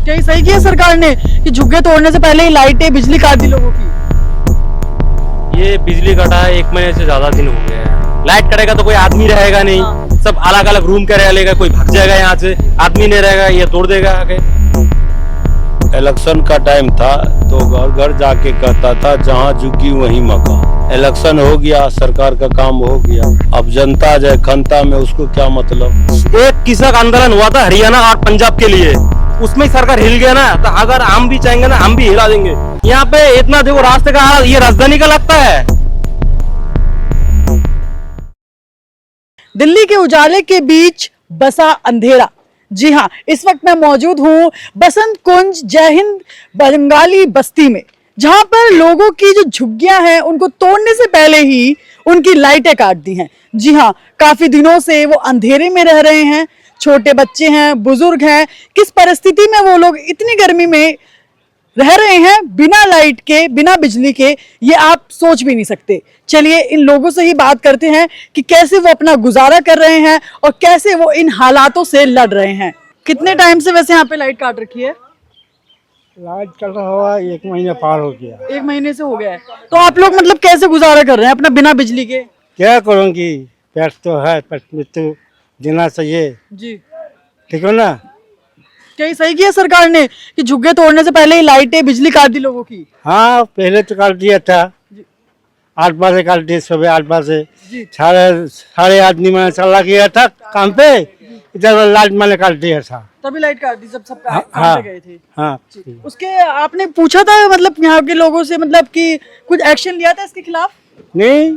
क्या ये सही किया सरकार ने कि झुग्गे तोड़ने से पहले ही लाइटें बिजली काट दी लोगों की? ये बिजली कटा है 1 महीने से ज्यादा दिन हो गया है। लाइट कटेगा तो कोई आदमी रहेगा नहीं, सब अलग अलग रूम का रह लेगा, कोई भाग जाएगा यहाँ से, आदमी नहीं रहेगा, ये तोड़ देगा आगे। इलेक्शन का टाइम था तो घर घर जाके कहता था जहाँ झुकी वहीं मका। इलेक्शन हो गया, सरकार का काम हो गया, अब जनता जाए खनता में, उसको क्या मतलब। एक किसान आंदोलन हुआ था हरियाणा और पंजाब के लिए, उसमें ही सरकार हिल गया ना, तो अगर हम भी चाहेंगे ना हम भी हिला देंगे। यहाँ पे इतना देखो रास्ते का हाल, ये राजधानी का लगता है। दिल्ली के उजाले के बीच बसा अंधेरा। जी हाँ, इस वक्त मैं मौजूद हूँ बसंत कुंज जय हिंद बंगाली बस्ती में, जहां पर लोगों की जो झुग्गियां हैं उनको तोड़ने से पहले ही उनकी लाइटें काट दी हैं। जी हाँ, काफी दिनों से वो अंधेरे में रह रहे हैं, छोटे बच्चे हैं, बुजुर्ग हैं, किस परिस्थिति में वो लोग इतनी गर्मी में रह रहे हैं बिना लाइट के, बिना बिजली के, ये आप सोच भी नहीं सकते। चलिए इन लोगों से ही बात करते हैं कि कैसे वो अपना गुजारा कर रहे हैं और कैसे वो इन हालातों से लड़ रहे हैं। कितने टाइम से वैसे यहाँ पे लाइट काट रखी है? लाइट कट रहा हुआ 1 महीने पार हो गया। 1 महीने से हो गया है। तो आप लोग मतलब कैसे गुजारा कर रहे हैं अपना बिना बिजली के? क्या करूँगी, पेट तो है, पेट में तो देना चाहिए। जी, ठीक है ना। क्या ये सही किया सरकार ने कि झुग्गे तोड़ने से पहले ही लाइटें बिजली काट दी लोगों की? हाँ, पहले तो काट दिया था, 8 बजे काट दिया, सुबह 8 बजे। सारे आदमी मैंने चला गया था काम पे, इधर लाइट मैंने काट दिया था, तभी लाइट काट दी, सब काम हाँ, पे गए थे। हाँ। उसके आपने पूछा था मतलब यहाँ के लोगों से, मतलब कि कुछ एक्शन लिया था इसके खिलाफ? नहीं,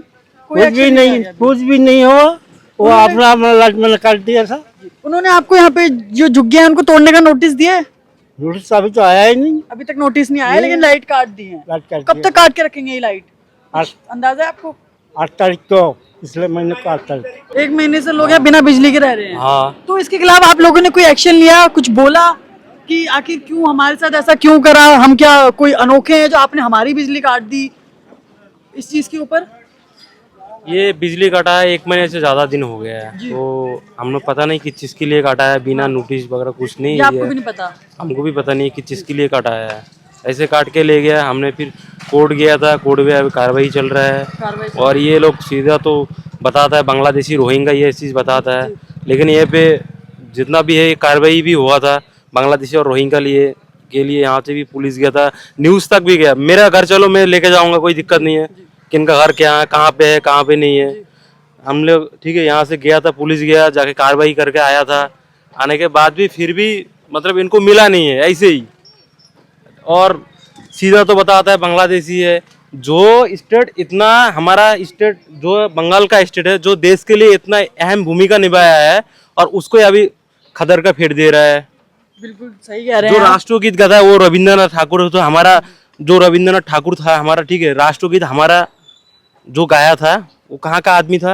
कुछ action भी नहीं नहीं, लिया कुछ भी नहीं हुआ, वो अपना अपना लाइट मैंने काट दिया था। उन्होंने आपको यहाँ पे जो झुग्गियां हैं उनको तोड़ने का नोटिस दिया है? नोटिस अभी तो आया ही नहीं। अभी तक नोटिस नहीं आया, लेकिन लाइट काट दी है। लाइट काट कब तक काट के रखेंगे ये लाइट? दिया। अंदाजा है आपको? 8 तारीख को, इसलिए मैंने 8 तारीख। 1 महीने से लोग यहाँ बिना बिजली के रह रहे हैं। हाँ, तो इसके खिलाफ आप लोगों ने कोई एक्शन लिया, कुछ बोला कि आखिर क्यों हमारे साथ ऐसा क्यों करा, हम क्या कोई अनोखे हैं जो आपने हमारी बिजली काट दी? इस चीज के ऊपर ये बिजली कटा है 1 महीने से ज्यादा दिन हो गया है, तो हम लोग पता नहीं किस चीज के लिए काटा है, बिना नोटिस वगैरह कुछ नहीं ये आपको है। भी नहीं पता? हमको भी पता नहीं किस चीज के लिए काटा है, ऐसे काट के ले गया। हमने फिर कोर्ट गया था, कोर्ट में अभी कार्रवाई चल रहा है, और ये लोग सीधा तो बताता है बांग्लादेशी रोहिंगा, ये चीज़ बताता है, लेकिन ये पे जितना भी है कार्रवाई भी हुआ था बांग्लादेशी और रोहिंगा के लिए यहाँ से भी पुलिस गया था, न्यूज़ तक भी गया। मेरा घर चलो मैं लेके जाऊँगा, कोई दिक्कत नहीं है, किनका घर क्या है, कहाँ पे है, कहाँ पे नहीं है। हम लोग ठीक है यहाँ से गया था, पुलिस गया, जाके कार्रवाई करके आया था। आने के बाद भी फिर भी मतलब इनको मिला नहीं है, ऐसे ही। और सीधा तो बताता है बांग्लादेशी है। जो स्टेट इतना, हमारा स्टेट जो बंगाल का स्टेट है, जो देश के लिए इतना अहम भूमिका निभाया है, और उसको अभी खदर का फेर दे रहा है। बिल्कुल सही कह रहे जो हैं आप। राष्ट्रगीत गाता है वो रविंद्रनाथ ठाकुर है, तो हमारा जो रविंद्रनाथ ठाकुर था हमारा, ठीक है, राष्ट्रगीत हमारा जो गाया था वो कहाँ का आदमी था,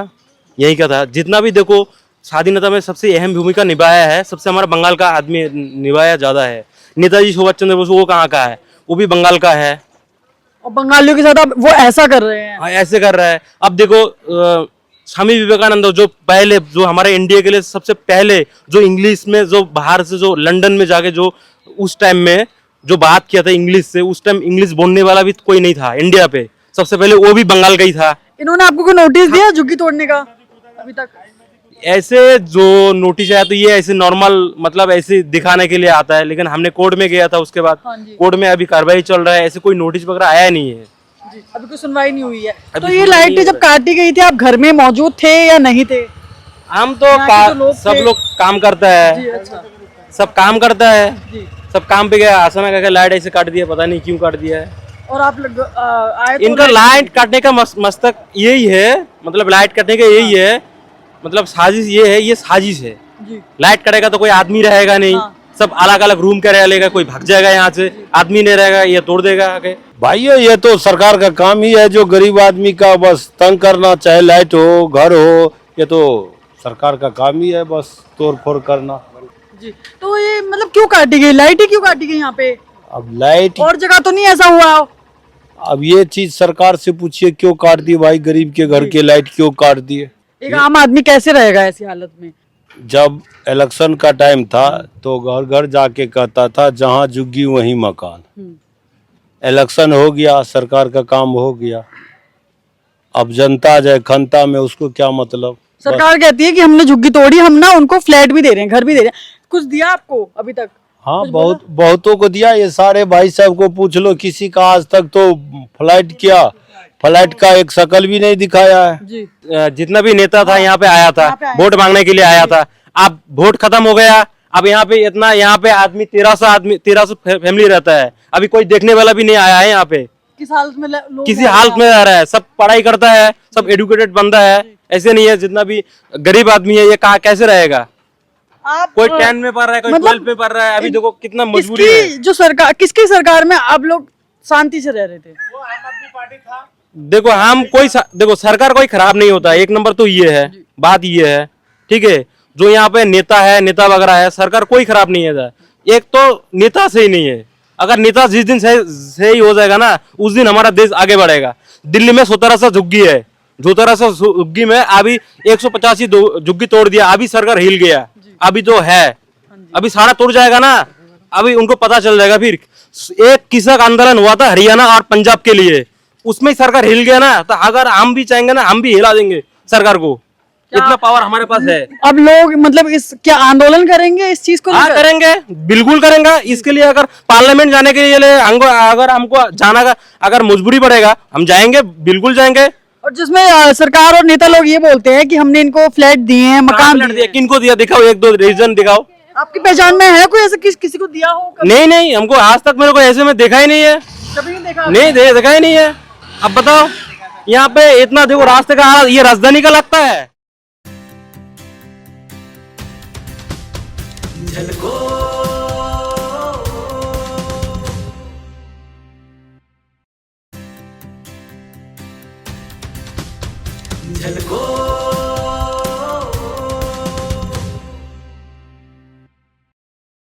यही का था। जितना भी देखो स्वाधीनता में सबसे अहम भूमिका निभाया है, सबसे हमारा बंगाल का आदमी निभाया ज्यादा है। नेताजी सुभाष चंद्र बोस वो कहाँ का है, वो भी बंगाल का है। और बंगालियों के साथ अब वो ऐसा कर रहे हैं। हाँ, ऐसे कर रहा है। अब देखो स्वामी विवेकानंद जो पहले, जो हमारे इंडिया के लिए सबसे पहले जो इंग्लिश में, जो बाहर से, जो लंदन में जाके जो उस टाइम में जो बात किया था इंग्लिश से, उस टाइम इंग्लिश बोलने वाला भी कोई नहीं था इंडिया पे, सबसे पहले वो भी बंगाल का ही था। इन्होंने आपको कोई नोटिस दिया झुग्गी तोड़ने का अभी तक? ऐसे जो नोटिस आया तो ये ऐसे नॉर्मल, मतलब ऐसे दिखाने के लिए आता है, लेकिन हमने कोर्ट में गया था, उसके बाद हाँ जी। कोर्ट में अभी कार्रवाई चल रहा है, ऐसे कोई नोटिस वगैरह आया नहीं है। जी, अभी कोई सुनवाई नहीं हुई है। तो अभी ये सुनवाई लाइटें नहीं जब काटी गई थी, आप घर में मौजूद थे या नहीं थे? हम तो यहाँ के जो लोग सब थे- लोग काम करता है, जी, अच्छा सब काम करता है, जी। सब काम पे गया, आसना करके लाइट ऐसे काट दिया, पता नहीं क्यों काट दिया है। और आप लोग आए तो इनका लाइट काटने का मस्तक यही है, मतलब लाइट काटने का यही है, मतलब साजिश ये है, ये साजिश है। जी, लाइट कटेगा तो कोई आदमी रहेगा नहीं, हाँ। सब अलग अलग रूम का रह लेगा, कोई भाग जाएगा यहाँ से, आदमी नहीं रहेगा, ये तोड़ देगा आगे। भाइयों ये तो सरकार का काम ही है, जो गरीब आदमी का बस तंग करना, चाहे लाइट हो, घर हो, ये तो सरकार का काम ही है, बस तोड़ फोड़ करना। जी। तो ये मतलब क्यों काटी गई लाइट, ही क्यों काटी गई यहाँ पे? अब लाइट, और जगह तो नहीं ऐसा हुआ? अब ये चीज सरकार से पूछिए क्यों काट दी भाई, गरीब के घर के लाइट क्यों काट दिए। एक आम आदमी कैसे रहेगा ऐसी हालत में? जब इलेक्शन का टाइम था तो घर घर जाके कहता था जहाँ झुग्गी वहीं मकान। इलेक्शन हो गया, सरकार का काम हो गया, अब जनता जाए खनता में, उसको क्या मतलब। सरकार कहती है कि हमने झुग्गी तोड़ी, हम ना उनको फ्लैट भी दे रहे हैं, घर भी दे रहे हैं। कुछ दिया आपको अभी तक? हाँ, बहुतों को दिया। ये सारे भाई साहब को पूछ लो, किसी का आज तक तो फ्लैट किया, फ्लैट का एक शकल भी नहीं दिखाया है। जी। जितना भी नेता था यहाँ पे आया था, वोट मांगने के लिए आया था। अब वोट खत्म हो गया, अब यहाँ पे इतना, यहाँ पे आदमी 1300 फैमिली रहता है, अभी कोई देखने वाला भी नहीं आया है यहाँ पे। किस हालत में लोग किसी हालत में रह रहा है, सब पढ़ाई करता है, सब एडुकेटेड बंदा है, ऐसे नहीं है जितना भी गरीब आदमी है ये कहाँ कैसे रहेगा। आप कोई 10 में पढ़ रहा है, कोई 12 में पढ़ रहा है, अभी देखो कितना मजबूरी है। किसकी जो सरकार, किसकी सरकार में आप लोग शांति से रह रहे थे? देखो देखो सरकार कोई खराब नहीं होता, एक नंबर तो ये है, बात ये है, ठीक है। जो यहाँ पे नेता है, नेता वगैरह है, सरकार कोई खराब नहीं है। एक तो नेता सही नहीं है, अगर नेता जिस दिन सही हो जाएगा ना, उस दिन हमारा देश आगे बढ़ेगा। दिल्ली में 1700 झुग्गी है, 1700 झुग्गी में अभी 185 झुग्गी तोड़ दिया, अभी सरकार हिल गया, अभी तो है, अभी सारा तोड़ जाएगा ना, अभी उनको पता चल जाएगा। फिर एक किसान आंदोलन हुआ था हरियाणा और पंजाब के लिए, उसमें सरकार हिल गया ना, तो अगर हम भी चाहेंगे ना, हम भी हिला देंगे सरकार को, इतना पावर हमारे पास है। अब लोग मतलब इस क्या आंदोलन करेंगे इस चीज को हाँ लेकर? करेंगे, बिल्कुल करेंगे। इसके लिए अगर पार्लियामेंट जाने के लिए अगर हमको जाना का अगर मजबूरी पड़ेगा, हम जाएंगे, बिल्कुल जाएंगे। और जिसमें सरकार और नेता लोग ये बोलते हैं कि हमने इनको फ्लैट दिए हैं, मकान दिए हैं। किनको दिया, दिखाओ, एक दो रीजन दिखाओ। आपकी पहचान में है कोई ऐसा किसी को दिया हो? नहीं नहीं, हमको आज तक मेरे को ऐसे में देखा ही नहीं है, कभी नहीं देखा? नहीं देखा ही नहीं है। अब बताओ, यहाँ पे इतना देखो रास्ते का हाल, ये राजधानी का लगता है। झलको